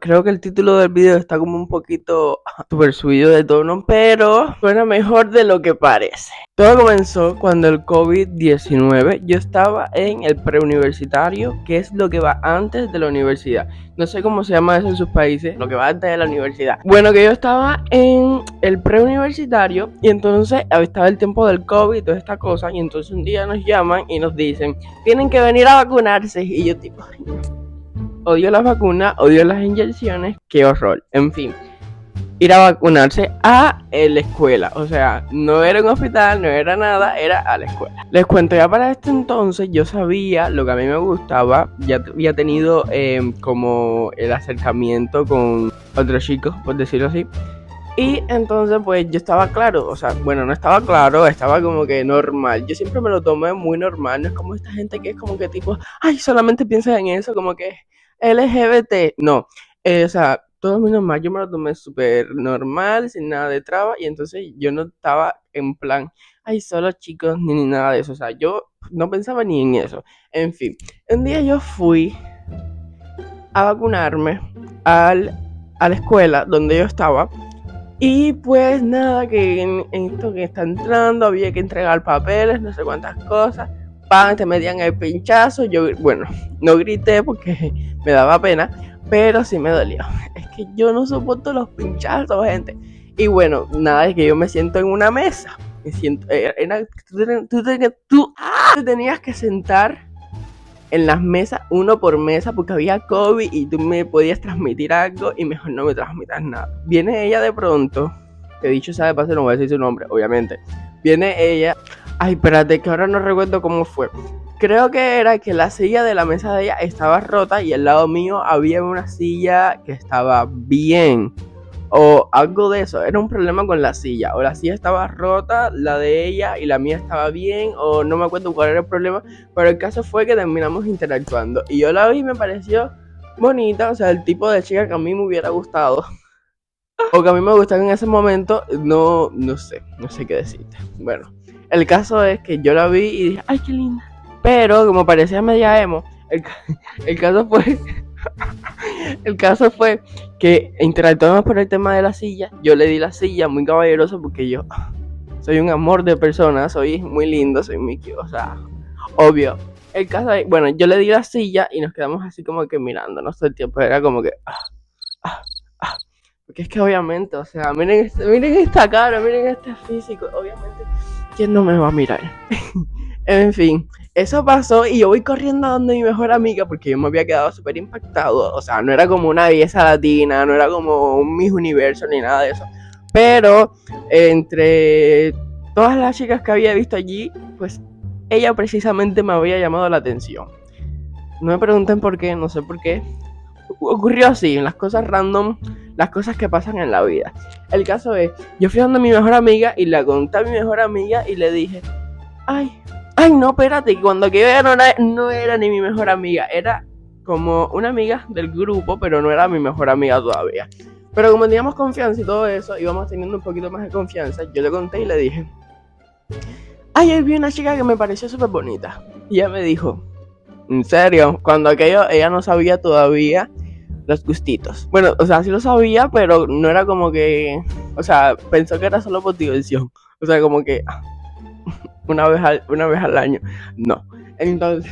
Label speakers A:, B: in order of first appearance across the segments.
A: Creo que el título del video está como un poquito super subido de tono, pero suena mejor de lo que parece. Todo comenzó cuando el COVID-19, yo estaba en el preuniversitario, que es lo que va antes de la universidad. No sé cómo se llama eso en sus países, lo que va antes de la universidad. Bueno, que yo estaba en el preuniversitario y entonces estaba el tiempo del COVID y toda esta cosa, y entonces un día nos llaman y nos dicen, tienen que venir a vacunarse, y yo tipo, odio las vacunas, odio las inyecciones, qué horror. En fin, ir a vacunarse a la escuela. O sea, no era un hospital, no era nada, era a la escuela. Les cuento, ya para este entonces yo sabía lo que a mí me gustaba. Ya había tenido como el acercamiento con otros chicos, por decirlo así. Y entonces pues yo estaba claro, o sea, bueno, no estaba claro, estaba como que normal. Yo siempre me lo tomé muy normal, no es como esta gente que es como que tipo, ay, solamente piensas en eso, como que LGBT. No, o sea, todo muy normal, yo me lo tomé súper normal, sin nada de traba. Y entonces yo no estaba en plan, ay, solo chicos, ni nada de eso. O sea, yo no pensaba ni en eso. En fin, un día yo fui a vacunarme a la escuela donde yo estaba. Y pues nada, que en esto que está entrando había que entregar papeles, no sé cuántas cosas. Pan, te metían el pinchazo. Yo, bueno, no grité porque me daba pena, pero sí me dolió. Es que yo no soporto los pinchazos, gente. Y bueno, nada, es que yo me siento en una mesa. Me siento, tú te tenías que sentar en las mesas, uno por mesa, porque había COVID y tú me podías transmitir algo y mejor no me transmitas nada. Viene ella de pronto, que dicho sea de paso, no voy a decir su nombre, obviamente. Viene ella, ay, espérate, que ahora no recuerdo cómo fue. Creo que era que la silla de la mesa de ella estaba rota y al lado mío había una silla que estaba bien. O algo de eso, era un problema con la silla, o la silla estaba rota, la de ella y la mía estaba bien, o no me acuerdo cuál era el problema, pero el caso fue que terminamos interactuando y yo la vi y me pareció bonita, o sea, el tipo de chica que a mí me hubiera gustado, o que a mí me gustaba en ese momento, no sé qué decirte. Bueno, el caso es que yo la vi y dije, ay, qué linda, pero como parecía media emo, el caso fue... El caso fue que interactuamos por el tema de la silla. Yo le di la silla muy caballeroso porque yo soy un amor de persona, soy muy lindo, soy muy cute, o sea, obvio. El caso es, bueno, yo le di la silla y nos quedamos así como que mirándonos todo el tiempo. Era como que, porque es que obviamente, o sea, miren esta cara, miren este físico, obviamente, ¿quién no me va a mirar? En fin, eso pasó y yo voy corriendo a donde mi mejor amiga porque yo me había quedado súper impactado. O sea, no era como una belleza latina, no era como un Miss Universo ni nada de eso. Pero entre todas las chicas que había visto allí, pues ella precisamente me había llamado la atención. No me pregunten por qué, no sé por qué. Ocurrió así, las cosas random, las cosas que pasan en la vida. El caso es, yo fui donde mi mejor amiga y le conté a mi mejor amiga y le dije, ay, no, espérate, cuando aquello no era ni mi mejor amiga, era como una amiga del grupo, pero no era mi mejor amiga todavía. Pero como teníamos confianza y todo eso, íbamos teniendo un poquito más de confianza, yo le conté y le dije, ay, hoy vi una chica que me pareció súper bonita. Y ella me dijo, en serio, cuando aquello ella no sabía todavía los gustitos. Bueno, o sea, sí lo sabía, pero no era como que, o sea, pensó que era solo por diversión. O sea, como que una vez al año. No. Entonces,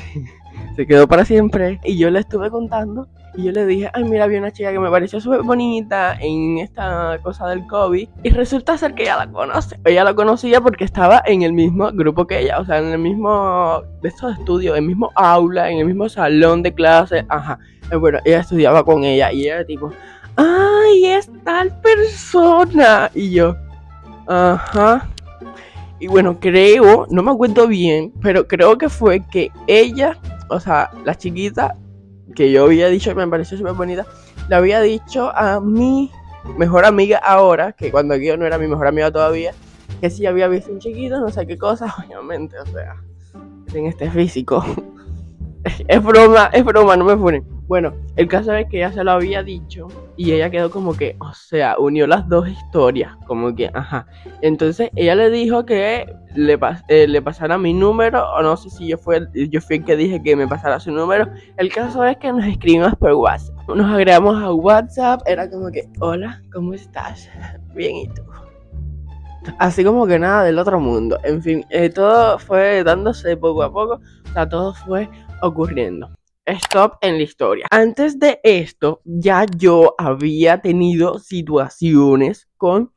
A: se quedó para siempre. Y yo le estuve contando. Y yo le dije, ay, mira, vi una chica que me pareció súper bonita en esta cosa del COVID. Y resulta ser que ella la conoce. Ella la conocía porque estaba en el mismo grupo que ella. O sea, en el mismo de estos estudios, en el mismo aula, en el mismo salón de clase. Ajá. Bueno, ella estudiaba con ella. Y ella tipo, ay, es tal persona. Y yo, ajá. Y bueno, creo, no me acuerdo bien, pero creo que fue que ella, o sea, la chiquita que yo había dicho que me pareció súper bonita, le había dicho a mi mejor amiga ahora, que cuando yo no era mi mejor amiga todavía, que sí había visto un chiquito, no sé qué cosa, obviamente, o sea, en este físico. Es broma, no me funen. Bueno, el caso es que ella se lo había dicho y ella quedó como que, o sea, unió las dos historias, como que, ajá. Entonces ella le dijo que le pasara mi número, o no sé si yo fui el que dije que me pasara su número. El caso es que nos escribimos por WhatsApp. Nos agregamos a WhatsApp, era como que, hola, ¿cómo estás? Bien, ¿y tú? Así como que nada del otro mundo. En fin, todo fue dándose poco a poco, o sea, todo fue ocurriendo. Stop en la historia. Antes de esto, ya yo había tenido situaciones con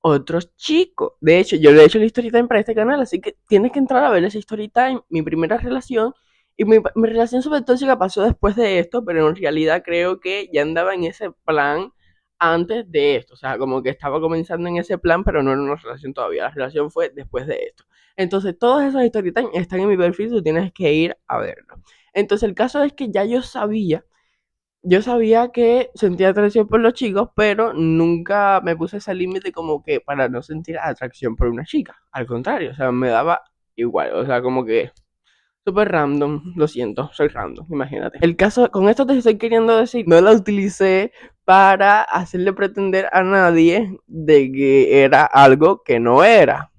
A: otros chicos. De hecho, yo le he hecho el story time para este canal, así que tienes que entrar a ver ese story time. Mi primera relación y mi relación sobre tóxica pasó después de esto, pero en realidad creo que ya andaba en ese plan antes de esto. O sea, como que estaba comenzando en ese plan, pero no era una relación todavía. La relación fue después de esto. Entonces, todos esos story time están en mi perfil, tú tienes que ir a verlo. Entonces, el caso es que ya yo sabía que sentía atracción por los chicos, pero nunca me puse ese límite como que para no sentir atracción por una chica. Al contrario, o sea, me daba igual, o sea, como que súper random, lo siento, soy random, imagínate. El caso, con esto te estoy queriendo decir, no la utilicé para hacerle pretender a nadie de que era algo que no era,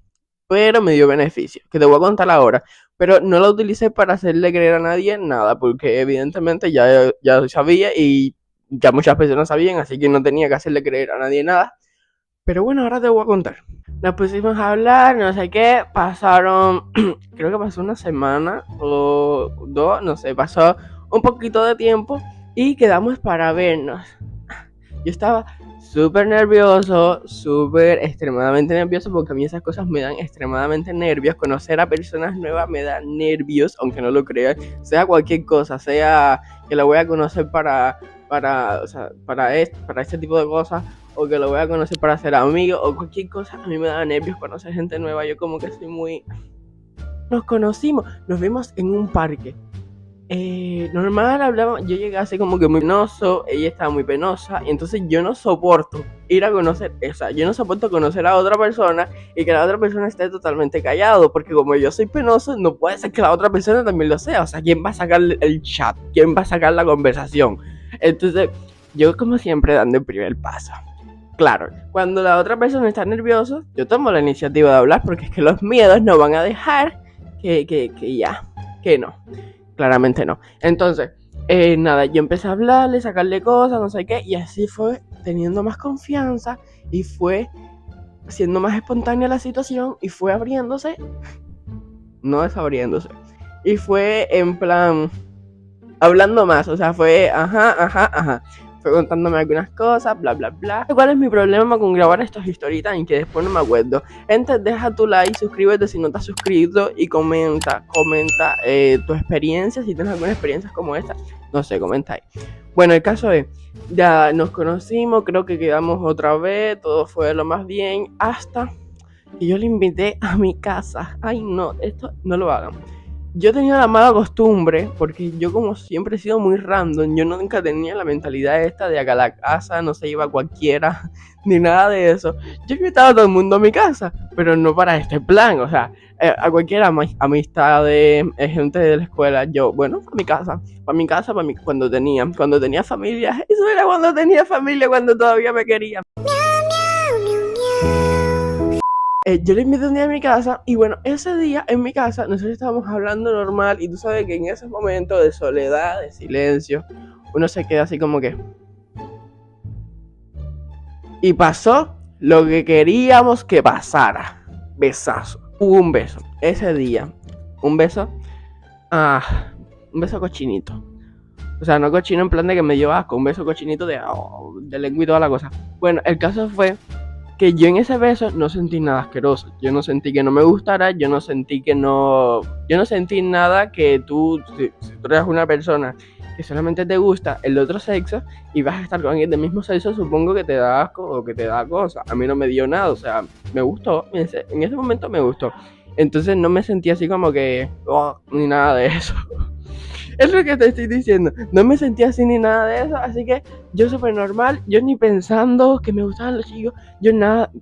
A: pero me dio beneficio, que te voy a contar ahora. Pero no la utilicé para hacerle creer a nadie nada, porque evidentemente ya sabía y ya muchas personas sabían, así que no tenía que hacerle creer a nadie nada. Pero bueno, ahora te voy a contar. Nos pusimos a hablar, no sé qué, pasaron, creo que pasó una semana o dos, no sé, pasó un poquito de tiempo y quedamos para vernos. Yo estaba súper nervioso, súper extremadamente nervioso, porque a mí esas cosas me dan extremadamente nervios. Conocer a personas nuevas me da nervios, aunque no lo crean, sea cualquier cosa, sea que la voy a conocer o sea, para este tipo de cosas, o que lo voy a conocer para ser amigo, o cualquier cosa, a mí me da nervios conocer gente nueva. Yo como que soy muy... Nos conocimos, nos vimos en un parque. Normal hablamos, yo llegué así como que muy penoso, ella estaba muy penosa, y entonces yo no soporto ir a conocer, o sea, yo no soporto conocer a otra persona y que la otra persona esté totalmente callado, porque como yo soy penoso, no puede ser que la otra persona también lo sea, o sea, ¿quién va a sacar el chat? ¿Quién va a sacar la conversación? Entonces, yo como siempre dando el primer paso. Claro, cuando la otra persona está nerviosa, yo tomo la iniciativa de hablar, porque es que los miedos no van a dejar que no. Claramente no. Entonces, nada, yo empecé a hablarle, sacarle cosas, no sé qué, y así fue teniendo más confianza y fue siendo más espontánea la situación y fue abriéndose, no desabriéndose, y fue en plan hablando más, o sea, fue ajá. Fue contándome algunas cosas, bla, bla, bla. ¿Cuál es mi problema con grabar estos story time? Que después no me acuerdo. Entonces deja tu like, suscríbete si no te has suscrito y comenta tu experiencia, si tienes alguna experiencia como esta. No sé, comenta ahí. Bueno, el caso es, ya nos conocimos, creo que quedamos otra vez, todo fue lo más bien, hasta que yo le invité a mi casa. Ay, no, esto no lo hagan. Yo tenía la mala costumbre, porque yo como siempre he sido muy random, yo nunca tenía la mentalidad esta de acá a la casa no se iba cualquiera, ni nada de eso. Yo invitaba a todo el mundo a mi casa, pero no para este plan, o sea, a cualquier amistades, gente de la escuela, yo, bueno, para mi casa, cuando tenía familia, eso era cuando tenía familia, cuando todavía me querían. Yo le invité un día a mi casa y bueno, ese día en mi casa nosotros estábamos hablando normal y tú sabes que en ese momento de soledad, de silencio, uno se queda así como que... Y pasó lo que queríamos que pasara. Besazo. Hubo un beso. Ese día. Un beso. Un beso cochinito. O sea, no cochino en plan de que me dio asco. Un beso cochinito de lengua y toda la cosa. Bueno, el caso fue que yo en ese beso no sentí nada asqueroso. Yo no sentí que no me gustara, yo no sentí nada que tú, si tú eres una persona que solamente te gusta el otro sexo y vas a estar con alguien del mismo sexo, supongo que te da asco o que te da cosa. A mí no me dio nada, o sea, me gustó, en ese momento me gustó. Entonces no me sentí así como que, ni nada de eso. Es lo que te estoy diciendo. No me sentí así ni nada de eso. Así que yo súper normal. Yo ni pensando que me gustaban los chicos. Yo nada.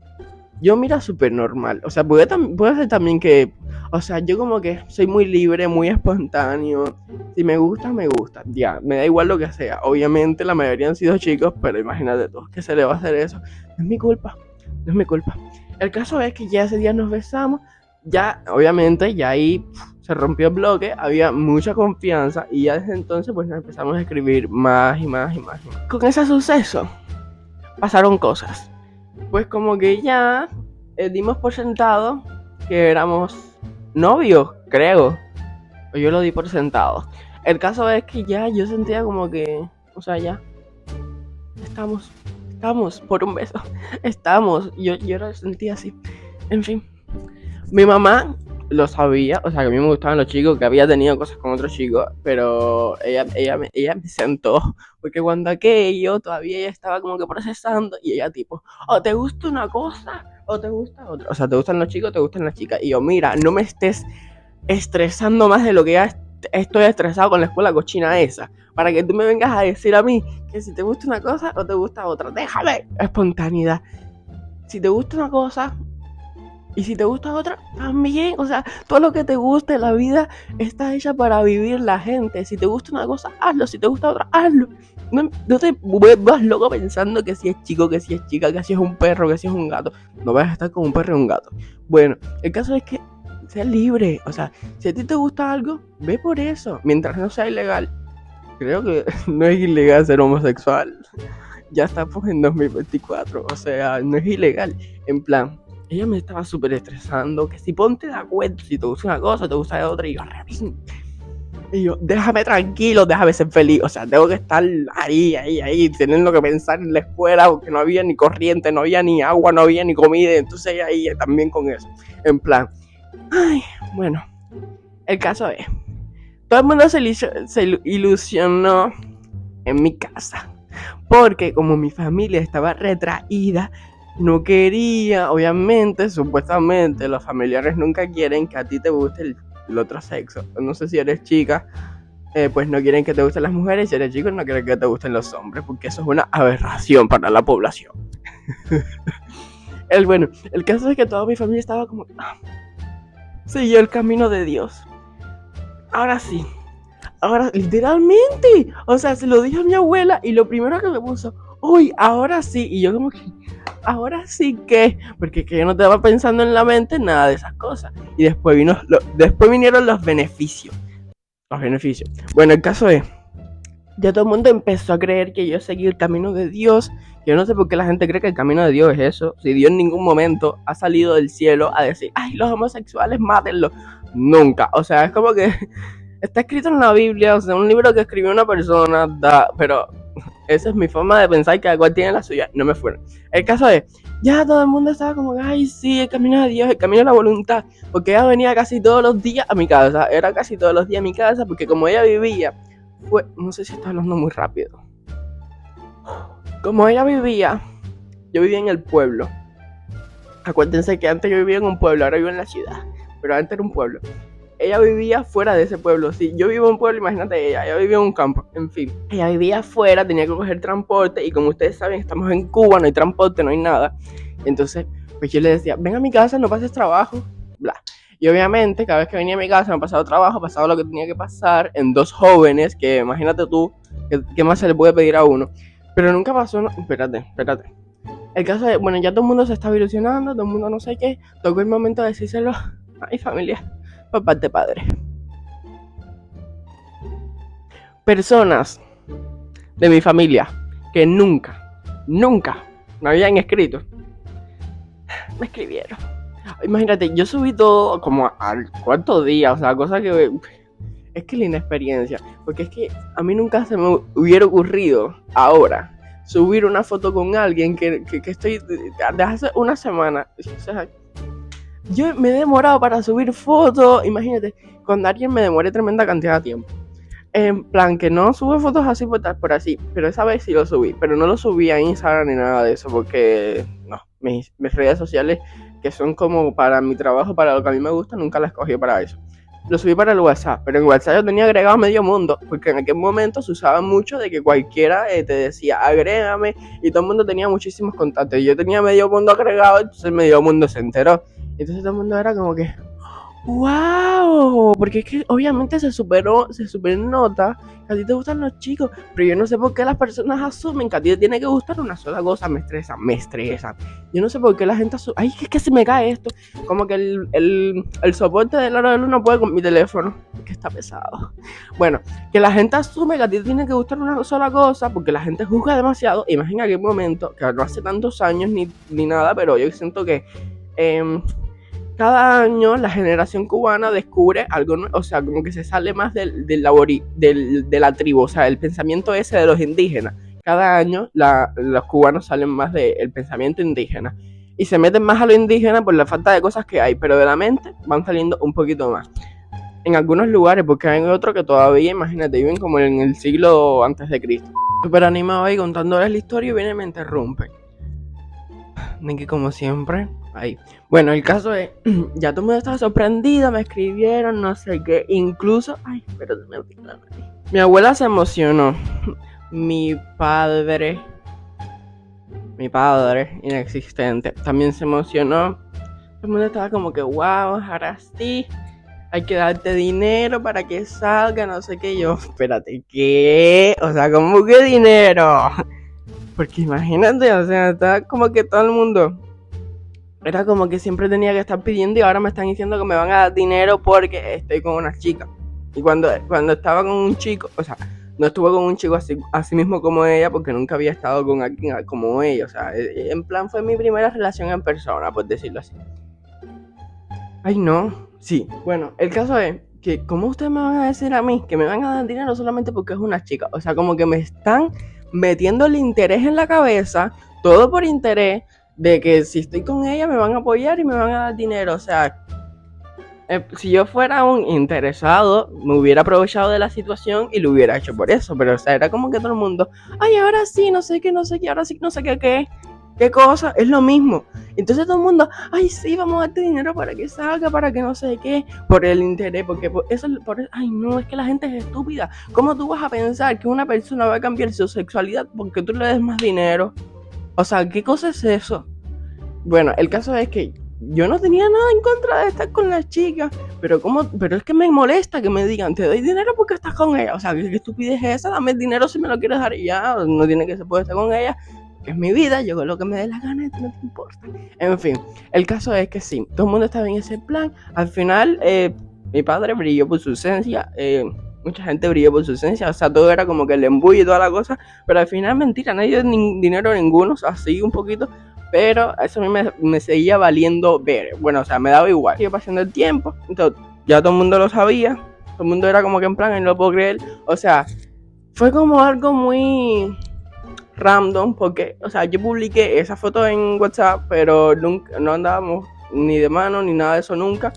A: Yo mira súper normal. O sea, puede ser también que O sea, yo como que soy muy libre, muy espontáneo. Si me gusta, me gusta. Ya, me da igual lo que sea. Obviamente la mayoría han sido chicos, pero imagínate tú, ¿qué se le va a hacer eso? No es mi culpa, no es mi culpa. El caso es que ya ese día nos besamos. Ya, obviamente, ya ahí se rompió el bloque, había mucha confianza y ya desde entonces pues nos empezamos a escribir más y más y más y más. Con ese suceso pasaron cosas. Pues como que ya dimos por sentado que éramos novios, creo. O yo lo di por sentado. El caso es que ya yo sentía como que, o sea, ya estamos por un beso. Estamos, yo lo sentía así. En fin, mi mamá lo sabía, o sea, que a mí me gustaban los chicos, que había tenido cosas con otros chicos, pero ella me sentó, porque cuando aquello todavía ella estaba como que procesando y ella tipo, o te gusta una cosa o te gusta otra, o sea, te gustan los chicos o te gustan las chicas, y yo, mira, no me estés estresando más de lo que ya estoy estresado con la escuela cochina esa, para que tú me vengas a decir a mí que si te gusta una cosa o te gusta otra, déjame, espontaneidad, si te gusta una cosa y si te gusta otra, también. O sea, todo lo que te guste, la vida está hecha para vivir la gente. Si te gusta una cosa, hazlo. Si te gusta otra, hazlo. No te vuelvas loco pensando que si es chico, que si es chica, que si es un perro, que si es un gato. No vas a estar con un perro y un gato. Bueno, el caso es que seas libre. O sea, si a ti te gusta algo, ve por eso. Mientras no sea ilegal. Creo que no es ilegal ser homosexual. Ya estamos en 2024. O sea, no es ilegal. En plan, ella me estaba súper estresando, que si ponte de acuerdo, si te gusta una cosa, te gusta otra, y yo, déjame tranquilo, déjame ser feliz, o sea, tengo que estar ahí, teniendo que pensar en la escuela, porque no había ni corriente, no había ni agua, no había ni comida, entonces ella ahí también con eso, en plan, ay, bueno, el caso es, todo el mundo se ilusionó en mi casa, porque como mi familia estaba retraída, no quería, obviamente, supuestamente, los familiares nunca quieren que a ti te guste el otro sexo. No sé si eres chica, pues no quieren que te gusten las mujeres, si eres chico no quieren que te gusten los hombres, porque eso es una aberración para la población. Bueno, el caso es que toda mi familia estaba como, siguió el camino de Dios. Ahora sí, ahora literalmente, o sea, se lo dije a mi abuela y lo primero que me puso, uy, ahora sí, y yo como que, ahora sí que, porque es que yo no estaba pensando en la mente nada de esas cosas. Y después vinieron los beneficios. Los beneficios. Bueno, el caso es, ya todo el mundo empezó a creer que yo seguí el camino de Dios. Yo no sé por qué la gente cree que el camino de Dios es eso. Si Dios en ningún momento ha salido del cielo a decir, ay, los homosexuales, mátenlos. Nunca. O sea, es como que está escrito en la Biblia, o sea, un libro que escribió una persona, pero esa es mi forma de pensar, que cada cual tiene la suya, no me fueron. El caso es, ya todo el mundo estaba como, ay, sí, el camino de Dios, el camino de la voluntad, porque ella venía casi todos los días a mi casa, era casi todos los días a mi casa, porque como ella vivía, no sé si estoy hablando muy rápido, como ella vivía, yo vivía en el pueblo, acuérdense que antes yo vivía en un pueblo, ahora vivo en la ciudad, pero antes era un pueblo. Ella vivía fuera de ese pueblo, sí, yo vivo en un pueblo, imagínate ella vivía en un campo, en fin. Ella vivía afuera, tenía que coger transporte y como ustedes saben, estamos en Cuba, no hay transporte, no hay nada. Entonces, pues yo le decía, ven a mi casa, no pases trabajo, bla. Y obviamente, cada vez que venía a mi casa, me pasaba trabajo, pasaba lo que tenía que pasar en dos jóvenes, que imagínate tú, ¿qué más se le puede pedir a uno? Pero nunca pasó, no, espérate. El caso es, bueno, ya todo el mundo se estaba ilusionando, todo el mundo no sé qué, tocó el momento de decírselo a mi familia. Por parte de padre. Personas de mi familia que nunca me habían escrito, me escribieron. Imagínate, yo subí todo como al cuarto día, o sea, cosa que es que la inexperiencia, porque es que a mí nunca se me hubiera ocurrido ahora subir una foto con alguien que estoy desde hace una semana. O sea, yo me he demorado para subir fotos, imagínate, con alguien me demoré tremenda cantidad de tiempo. En plan, que no sube fotos así por así, pero esa vez sí lo subí, pero no lo subí a Instagram ni nada de eso, porque no, mis redes sociales, que son como para mi trabajo, para lo que a mí me gusta, nunca las cogí para eso. Lo subí para el WhatsApp, pero en WhatsApp yo tenía agregado a medio mundo, porque en aquel momento se usaba mucho de que cualquiera te decía, agrégame, y todo el mundo tenía muchísimos contactos. Yo tenía medio mundo agregado, entonces medio mundo se enteró. Entonces todo el mundo era como que, ¡Wow! Porque es que obviamente se supernota que a ti te gustan los chicos, pero yo no sé por qué las personas asumen que a ti te tiene que gustar una sola cosa. Me estresa, me estresa. Yo no sé por qué la gente asume. ¡Ay, es que se me cae esto! Como que el soporte del aro de luz no puede con mi teléfono, que está pesado. Bueno, que la gente asume que a ti te tiene que gustar una sola cosa porque la gente juzga demasiado. Imagina aquel momento, que no hace tantos años ni nada, pero yo siento que. Eh, cada año la generación cubana descubre algo, o sea, como que se sale más de la tribu, o sea, el pensamiento ese de los indígenas. Cada año los cubanos salen más del pensamiento indígena y se meten más a lo indígena por la falta de cosas que hay, pero de la mente van saliendo un poquito más. En algunos lugares, porque hay otros que todavía, imagínate, viven como en el siglo antes de Cristo. Súper animado ahí contándoles la historia y viene y me interrumpe. Nicky, como siempre, ahí. Bueno, el caso es, ya todo el mundo estaba sorprendido, me escribieron, no sé qué, incluso, ay, pero mi abuela se emocionó, mi padre inexistente, también se emocionó, todo el mundo estaba como que, wow, ahora sí, hay que darte dinero para que salga, no sé qué, yo, espérate, ¿qué? O sea, ¿cómo que dinero? Porque imagínate, o sea, está como que todo el mundo era como que siempre tenía que estar pidiendo y ahora me están diciendo que me van a dar dinero porque estoy con una chica. Y cuando estaba con un chico, o sea, no estuve con un chico así mismo como ella porque nunca había estado con alguien como ella. O sea, en plan fue mi primera relación en persona, por decirlo así. Ay, no. Sí, bueno, el caso es que ¿cómo ustedes me van a decir a mí que me van a dar dinero solamente porque es una chica? O sea, como que me están metiendo el interés en la cabeza, todo por interés, de que si estoy con ella me van a apoyar y me van a dar dinero. O sea, si yo fuera un interesado, me hubiera aprovechado de la situación y lo hubiera hecho por eso. Pero, o sea, era como que todo el mundo, ay, ahora sí, no sé qué, ahora sí, no sé qué cosa, es lo mismo. Entonces todo el mundo, ay, sí, vamos a darte dinero para que salga, para que no sé qué, por el interés, porque ay, no, es que la gente es estúpida. ¿Cómo tú vas a pensar que una persona va a cambiar su sexualidad porque tú le des más dinero? O sea, ¿qué cosa es eso? Bueno, el caso es que yo no tenía nada en contra de estar con las chicas, pero es que me molesta que me digan, te doy dinero porque estás con ella. O sea, ¿qué estupidez es esa? Dame el dinero si me lo quieres dar y ya, no tiene que se puede estar con ella, que es mi vida, yo hago lo que me dé la gana, no te importa. En fin, el caso es que sí, todo el mundo estaba en ese plan. Al final, mi padre brilló por su esencia, mucha gente brilló por su esencia, o sea, todo era como que el embulle y toda la cosa, pero al final mentira, nadie dio dinero ninguno, o sea, así un poquito, pero eso a mí me seguía valiendo ver. Bueno, o sea, me daba igual. Iba pasando el tiempo, entonces ya todo el mundo lo sabía, todo el mundo era como que en plan, no lo puedo creer. O sea, fue como algo muy random porque, o sea, yo publiqué esa foto en WhatsApp, pero nunca, no andábamos ni de mano ni nada de eso nunca.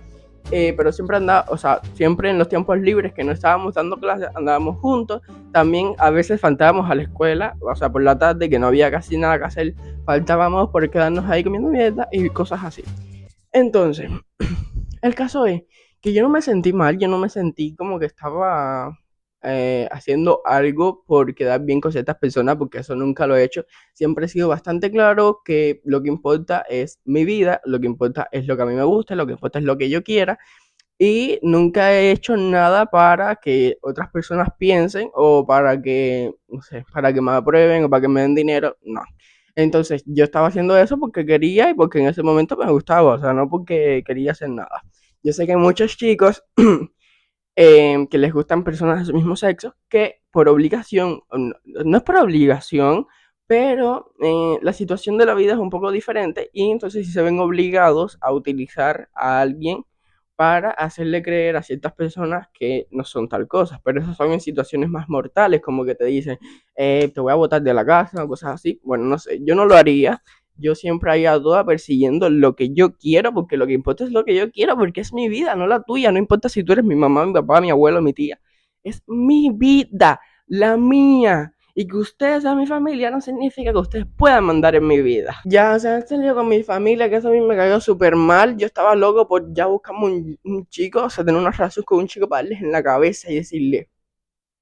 A: Pero siempre andaba, o sea, siempre en los tiempos libres que no estábamos dando clases, andábamos juntos. También a veces faltábamos a la escuela, o sea, por la tarde que no había casi nada que hacer, faltábamos por quedarnos ahí comiendo mierda y cosas así. Entonces, el caso es que yo no me sentí mal, yo no me sentí como que estaba haciendo algo por quedar bien con ciertas personas, porque eso nunca lo he hecho. Siempre he sido bastante claro que lo que importa es mi vida, lo que importa es lo que a mí me gusta, lo que importa es lo que yo quiera, y nunca he hecho nada para que otras personas piensen o para que, no sé, para que me aprueben o para que me den dinero, no. Entonces yo estaba haciendo eso porque quería y porque en ese momento me gustaba, o sea, no porque quería hacer nada. Yo sé que hay muchos chicos que les gustan personas de su mismo sexo que por obligación, no es por obligación, pero la situación de la vida es un poco diferente y entonces si se ven obligados a utilizar a alguien para hacerle creer a ciertas personas que no son tal cosa, pero eso son en situaciones más mortales, como que te dicen, te voy a botar de la casa o cosas así. Bueno, no sé, yo no lo haría, yo siempre haría toda persiguiendo lo que yo quiero, porque lo que importa es lo que yo quiero, porque es mi vida, no la tuya, no importa si tú eres mi mamá, mi papá, mi abuelo, mi tía, es mi vida, la mía. Y que ustedes sean mi familia no significa que ustedes puedan mandar en mi vida. Ya, o sea, han salido con mi familia, que eso a mí me cayó súper mal. Yo estaba loco por ya buscarme un chico, o sea, tener una relación con un chico para darles en la cabeza y decirle,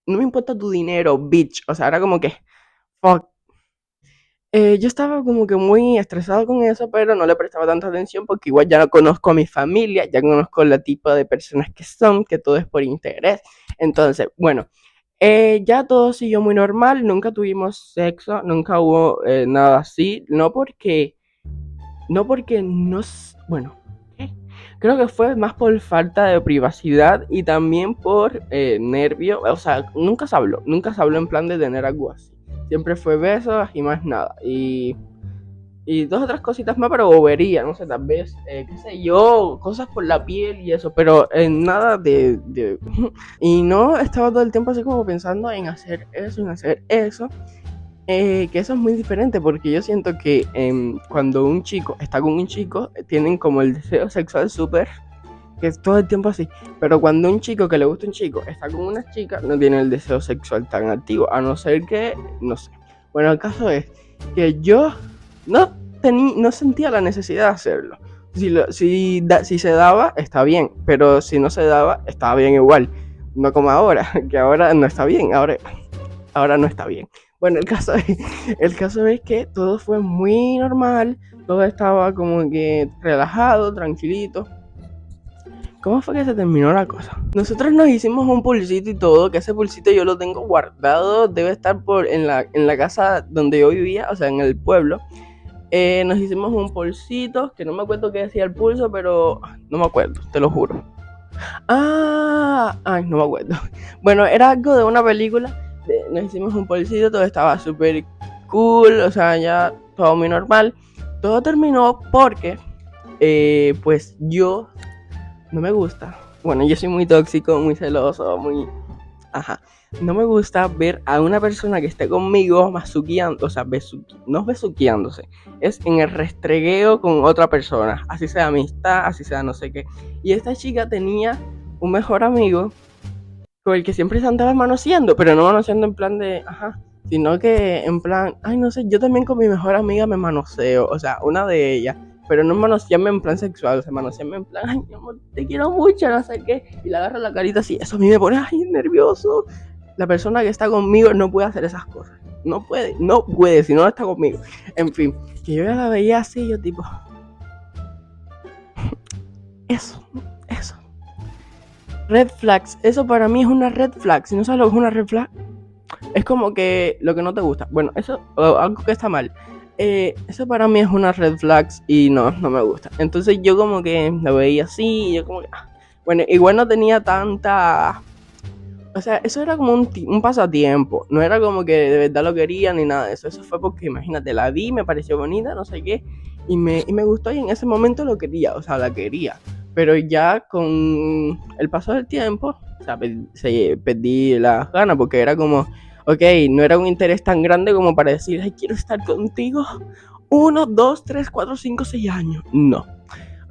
A: no me importa tu dinero, bitch. O sea, era como que, fuck. Yo estaba como que muy estresado con eso, pero no le prestaba tanta atención porque igual ya no conozco a mi familia, ya conozco la tipo de personas que son, que todo es por interés. Entonces, bueno, ya todo siguió muy normal, nunca tuvimos sexo, nunca hubo nada así, no porque nos, bueno, ¿qué? Creo que fue más por falta de privacidad y también por nervio, o sea, nunca se habló en plan de tener algo así. Siempre fue besos y más nada. Y dos otras cositas más, pero bobería, no sé, tal vez, qué sé yo, cosas por la piel y eso, pero nada de... Y no estaba todo el tiempo así como pensando en hacer eso, en hacer eso. Que eso es muy diferente porque yo siento que cuando un chico está con un chico, tienen como el deseo sexual súper, que es todo el tiempo así. Pero cuando un chico que le gusta un chico está con una chica, no tiene el deseo sexual tan activo, a no ser que, no sé. Bueno, el caso es que yo no sentía la necesidad de hacerlo. Si se daba, está bien, pero si no se daba, estaba bien igual. No como ahora, que ahora no está bien, ahora no está bien. Bueno, el caso es que todo fue muy normal, todo estaba como que relajado, tranquilito. ¿Cómo fue que se terminó la cosa? Nosotros nos hicimos un pulsito y todo, que ese pulsito yo lo tengo guardado, debe estar en la casa donde yo vivía, o sea, en el pueblo. Nos hicimos un pulsito, que no me acuerdo qué decía el pulso, pero no me acuerdo, te lo juro. Ay, no me acuerdo. Bueno, era algo de una película. Nos hicimos un pulsito, todo estaba súper cool, o sea, ya todo muy normal. Todo terminó porque, pues yo no me gusta. Bueno, yo soy muy tóxico, muy celoso, muy... Ajá. No me gusta ver a una persona que esté conmigo masuqueando, o sea, no besuqueándose, es en el restregueo con otra persona, así sea amistad, así sea no sé qué. Y esta chica tenía un mejor amigo con el que siempre se andaba manoseando, pero no manoseando en plan de, ajá, sino que en plan, ay, no sé, yo también con mi mejor amiga me manoseo, o sea, una de ellas, pero no manosearme en plan sexual, o sea, manosearme en plan, ay, mi amor, te quiero mucho, no sé qué, y le agarra la carita así, eso a mí me pone, ay, nervioso. La persona que está conmigo no puede hacer esas cosas, no puede, si no está conmigo. En fin, que yo ya la veía así, yo tipo, eso. Red flags, eso para mí es una red flag. Si no sabes lo que es una red flag, es como que lo que no te gusta. Bueno, eso, algo que está mal. Eso para mí es una red flags y no me gusta. Entonces yo como que lo veía así y yo como que... Bueno, igual no tenía tanta... O sea, eso era como un pasatiempo. No era como que de verdad lo quería ni nada de eso. Eso fue porque, imagínate, la vi, me pareció bonita, no sé qué. Y me gustó y en ese momento lo quería, o sea, la quería. Pero ya con el paso del tiempo, o sea, perdí las ganas porque era como, ok, no era un interés tan grande como para decir, ay, quiero estar contigo 1, 2, 3, 4, 5, 6 años. No.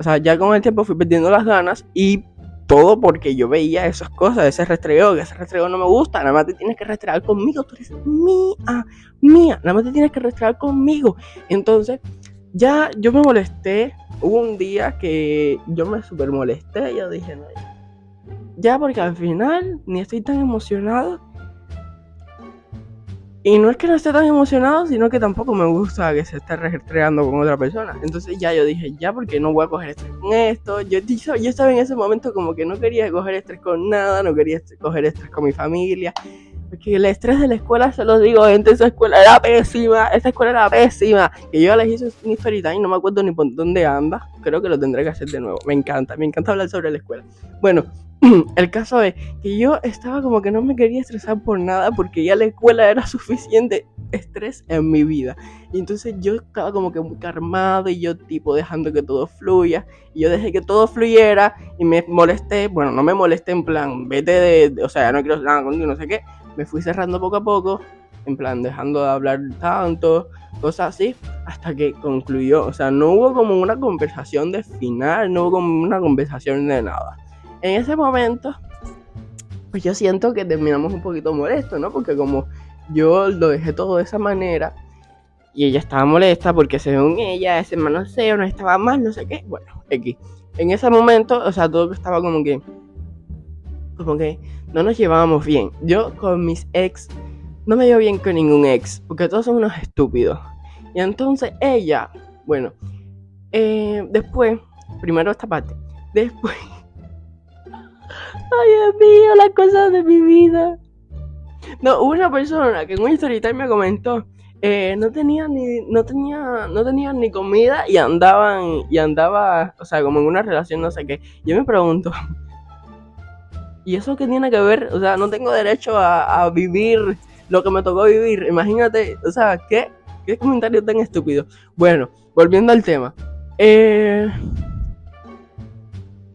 A: O sea, ya con el tiempo fui perdiendo las ganas y todo porque yo veía esas cosas, ese restrego, que ese restrego no me gusta, nada más te tienes que restregar conmigo, tú eres mía, nada más te tienes que restregar conmigo. Entonces, ya yo me molesté, hubo un día que yo me super molesté, yo dije, no, ya porque al final ni estoy tan emocionado. Y no es que no esté tan emocionado, sino que tampoco me gusta que se esté restregando con otra persona. Entonces ya yo dije, ya porque no voy a coger estrés con esto. Yo estaba en ese momento como que no quería coger estrés con nada, no quería coger estrés con mi familia. Porque el estrés de la escuela, se los digo, gente, esa escuela era pésima. Que yo ya les hice un story time, no me acuerdo ni por dónde anda. Creo que lo tendré que hacer de nuevo. Me encanta hablar sobre la escuela. Bueno, el caso es que yo estaba como que no me quería estresar por nada porque ya la escuela era suficiente estrés en mi vida. Y entonces yo estaba como que muy calmado y yo tipo dejando que todo fluya. Y yo dejé que todo fluyera y me molesté. Bueno, no me molesté en plan, vete o sea, no quiero nada contigo, no sé qué. Me fui cerrando poco a poco, en plan dejando de hablar tanto, cosas así, hasta que concluyó. O sea, no hubo como una conversación de final, no hubo como una conversación de nada. En ese momento, pues yo siento que terminamos un poquito molestos, ¿no? Porque como yo lo dejé todo de esa manera y ella estaba molesta porque según ella ese manoseo no estaba mal, no sé qué. Bueno, aquí. En ese momento, o sea, todo estaba como que no nos llevábamos bien. Yo con mis ex no me llevo bien con ningún ex, porque todos son unos estúpidos. Y entonces ella, bueno, después, primero esta parte, después, ay Dios mío, las cosas de mi vida. No, hubo una persona que en un story time me comentó, no tenían ni comida y andaba, o sea, como en una relación, no sé qué. Yo me pregunto, ¿y eso qué tiene que ver? O sea, no tengo derecho a vivir lo que me tocó vivir. Imagínate, o sea, ¿qué comentario tan estúpido? Bueno, volviendo al tema. ¿Qué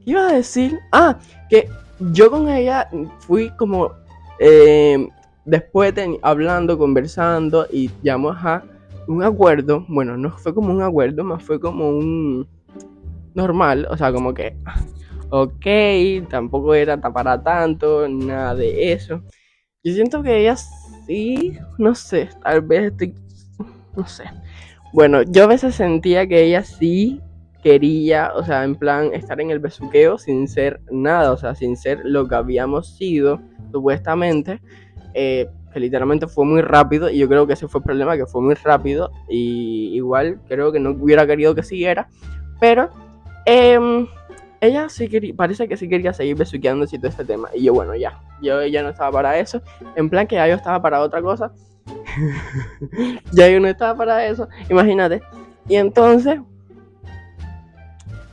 A: iba a decir? Que yo con ella fui como después hablando, conversando y llegamos a un acuerdo. Bueno, no fue como un acuerdo, más fue como un normal. O sea, como que, ok, tampoco era para tanto, nada de eso. Yo siento que ella sí, no sé, tal vez no sé. Bueno, yo a veces sentía que ella sí quería, o sea, en plan, estar en el besuqueo sin ser nada, o sea, sin ser lo que habíamos sido, supuestamente, que literalmente fue muy rápido, y yo creo que ese fue el problema, que fue muy rápido, y igual creo que no hubiera querido que siguiera, pero ella sí quería, parece que sí quería seguir besuqueando y todo este tema, y yo, bueno, yo no estaba para eso, en plan que ya yo estaba para otra cosa, ya yo no estaba para eso, imagínate. Y entonces,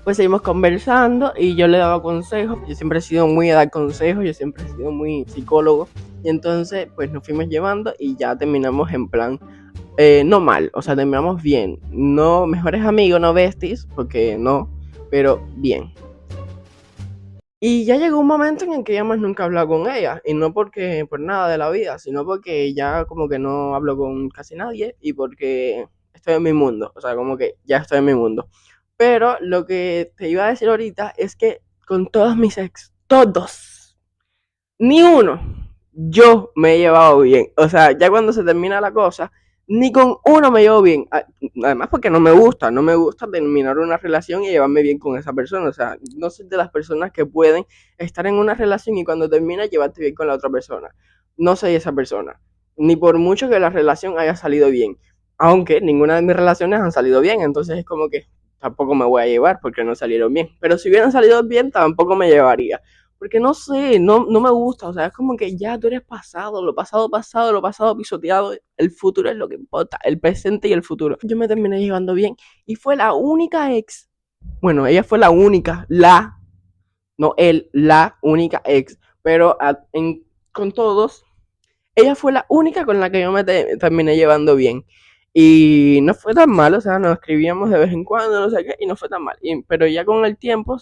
A: pues seguimos conversando y yo le daba consejos. Yo siempre he sido muy de dar consejos, yo siempre he sido muy psicólogo. Y entonces, pues nos fuimos llevando y ya terminamos en plan, no mal, o sea, terminamos bien. No mejores amigos, no besties, porque no, pero bien. Y ya llegó un momento en el que ya más nunca hablaba con ella, y no porque por nada de la vida, sino porque ya como que no hablo con casi nadie y porque estoy en mi mundo, o sea, como que ya estoy en mi mundo. Pero lo que te iba a decir ahorita es que con todos mis ex, todos, ni uno, yo me he llevado bien. O sea, ya cuando se termina la cosa, ni con uno me llevo bien. Además porque no me gusta terminar una relación y llevarme bien con esa persona. O sea, no soy de las personas que pueden estar en una relación y cuando termina llevarte bien con la otra persona. No soy esa persona. Ni por mucho que la relación haya salido bien. Aunque ninguna de mis relaciones han salido bien. Entonces es como que tampoco me voy a llevar porque no salieron bien. Pero si hubieran salido bien, tampoco me llevaría. Porque no sé, no me gusta, o sea, es como que ya tú eres pasado, lo pasado pasado, lo pasado pisoteado, el futuro es lo que importa, el presente y el futuro. Yo me terminé llevando bien y fue la única ex, bueno, ella fue la única, no él, la única ex, pero con todos, ella fue la única con la que yo me terminé llevando bien. Y no fue tan mal, o sea, nos escribíamos de vez en cuando, no sé qué, y no fue tan mal. Pero ya con el tiempo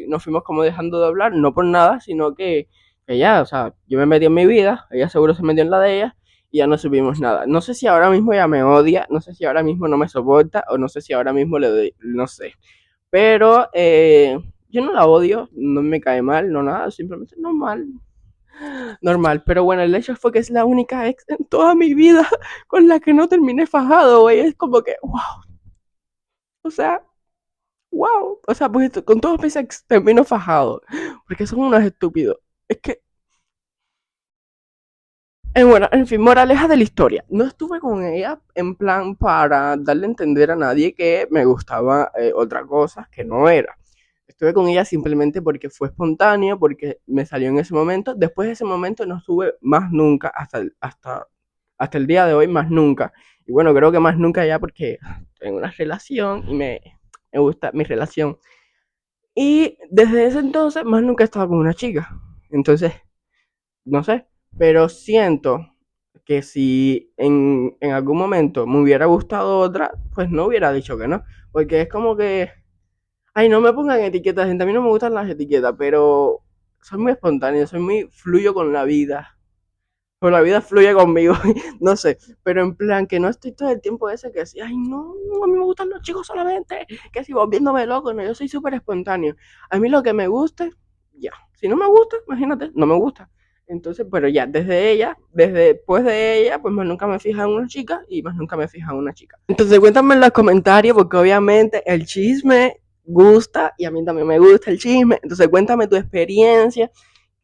A: nos fuimos como dejando de hablar, no por nada, sino que ya, o sea, yo me metí en mi vida, ella seguro se metió en la de ella, y ya no subimos nada. No sé si ahora mismo ella me odia, no sé si ahora mismo no me soporta, o no sé si ahora mismo le doy, no sé. Pero yo no la odio, no me cae mal, no nada, simplemente normal. Normal, pero bueno, el hecho fue que es la única ex en toda mi vida con la que no terminé fajado, güey. Es como que, wow, o sea, wow. O sea, pues con todos mis ex termino fajado, porque son unos estúpidos. Es que, bueno, en fin, moraleja de la historia. No estuve con ella en plan para darle a entender a nadie que me gustaba otra cosa que no era. Estuve con ella simplemente porque fue espontáneo, porque me salió en ese momento. Después de ese momento no estuve más nunca, hasta el día de hoy, más nunca. Y bueno, creo que más nunca ya porque tengo una relación y me gusta mi relación. Y desde ese entonces, más nunca he estado con una chica. Entonces, no sé, pero siento que si en algún momento me hubiera gustado otra, pues no hubiera dicho que no. Porque es como que ay, no me pongan etiquetas, gente. A mí no me gustan las etiquetas, pero soy muy espontáneo, soy muy fluyo con la vida. Con la vida fluye conmigo, no sé. Pero en plan, que no estoy todo el tiempo ese que decía, ay, no, a mí me gustan los chicos solamente. Que si volviéndome loco, no, yo soy súper espontáneo. A mí lo que me guste, ya. Si no me gusta, imagínate, no me gusta. Entonces, pero ya, desde después de ella, pues más nunca me fija en una chica y más nunca me fija en una chica. Entonces, cuéntame en los comentarios, porque obviamente el chisme gusta y a mí también me gusta el chisme. Entonces, cuéntame tu experiencia.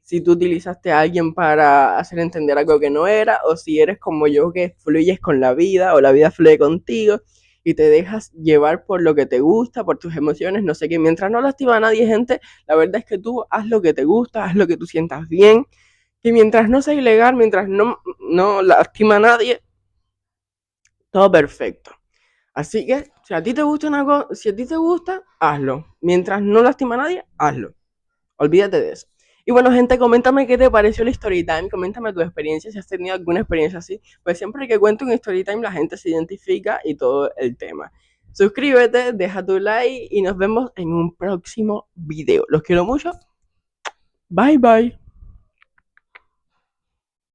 A: si tú utilizaste a alguien para hacer entender algo que no era, o si eres como yo que fluyes con la vida o la vida fluye contigo y te dejas llevar por lo que te gusta, por tus emociones, no sé qué. Mientras no lastima a nadie, gente, la verdad es que tú haz lo que te gusta, haz lo que tú sientas bien, y mientras no sea ilegal, mientras no lastima a nadie, todo perfecto. Así que, si a ti te gusta una cosa, si a ti te gusta, hazlo. Mientras no lastima a nadie, hazlo. Olvídate de eso. Y bueno, gente, coméntame qué te pareció el story time, coméntame tu experiencia, si has tenido alguna experiencia así. Pues siempre que cuento un story time, la gente se identifica y todo el tema. Suscríbete, deja tu like y nos vemos en un próximo video. Los quiero mucho. Bye, bye.